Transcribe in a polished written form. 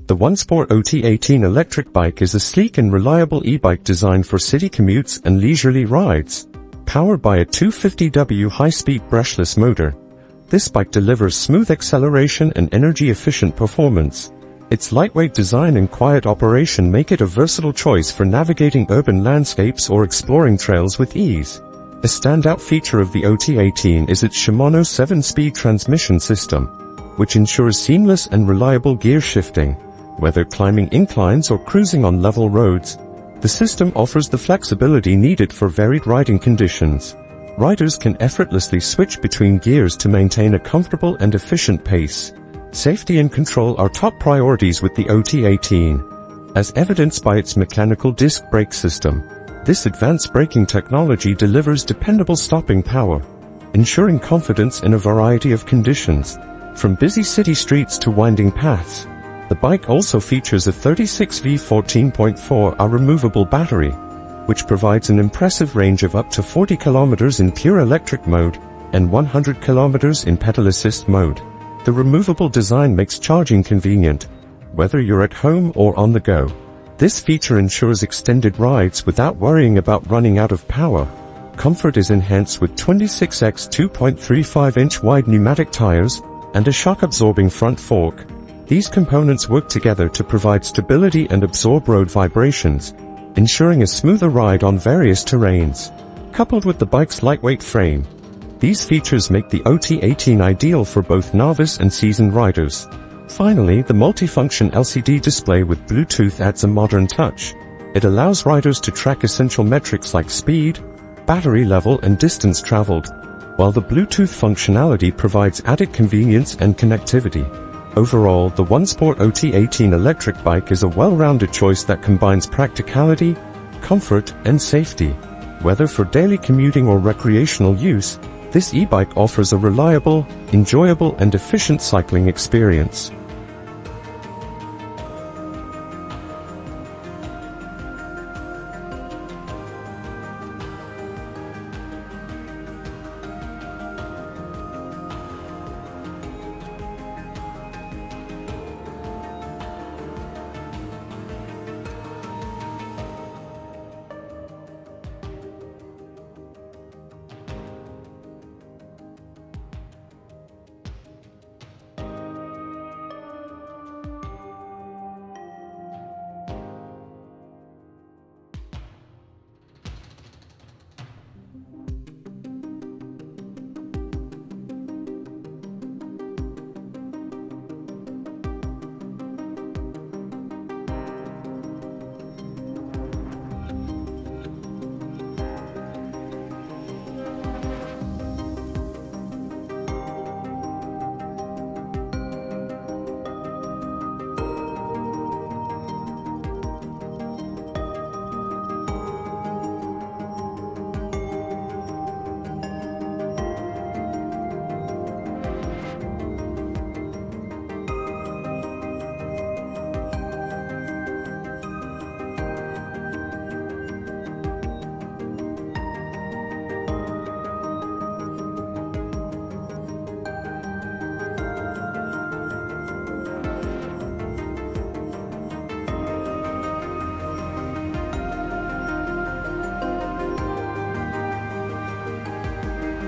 The ONESPORT OT18 electric bike is a sleek and reliable e-bike designed for city commutes and leisurely rides. Powered by a 250W high-speed brushless motor, this bike delivers smooth acceleration and energy-efficient performance. Its lightweight design and quiet operation make it a versatile choice for navigating urban landscapes or exploring trails with ease. A standout feature of the OT18 is its Shimano 7-speed transmission system, which ensures seamless and reliable gear shifting. Whether climbing inclines or cruising on level roads, the system offers the flexibility needed for varied riding conditions. Riders can effortlessly switch between gears to maintain a comfortable and efficient pace. Safety and control are top priorities with the OT18, as evidenced by its mechanical disc brake system. This advanced braking technology delivers dependable stopping power, ensuring confidence in a variety of conditions, from busy city streets to winding paths. The bike also features a 36V 14.4Ah removable battery, which provides an impressive range of up to 40 km in pure electric mode and 100 km in pedal assist mode. The removable design makes charging convenient, whether you're at home or on the go. This feature ensures extended rides without worrying about running out of power. Comfort is enhanced with 26x 2.35-inch wide pneumatic tires and a shock-absorbing front fork. These components work together to provide stability and absorb road vibrations, ensuring a smoother ride on various terrains. Coupled with the bike's lightweight frame, these features make the OT18 ideal for both novice and seasoned riders. Finally, the multifunction LCD display with Bluetooth adds a modern touch. It allows riders to track essential metrics like speed, battery level and distance traveled, while the Bluetooth functionality provides added convenience and connectivity. Overall, the ONESPORT OT18 electric bike is a well-rounded choice that combines practicality, comfort, and safety. Whether for daily commuting or recreational use, this e-bike offers a reliable, enjoyable, and efficient cycling experience.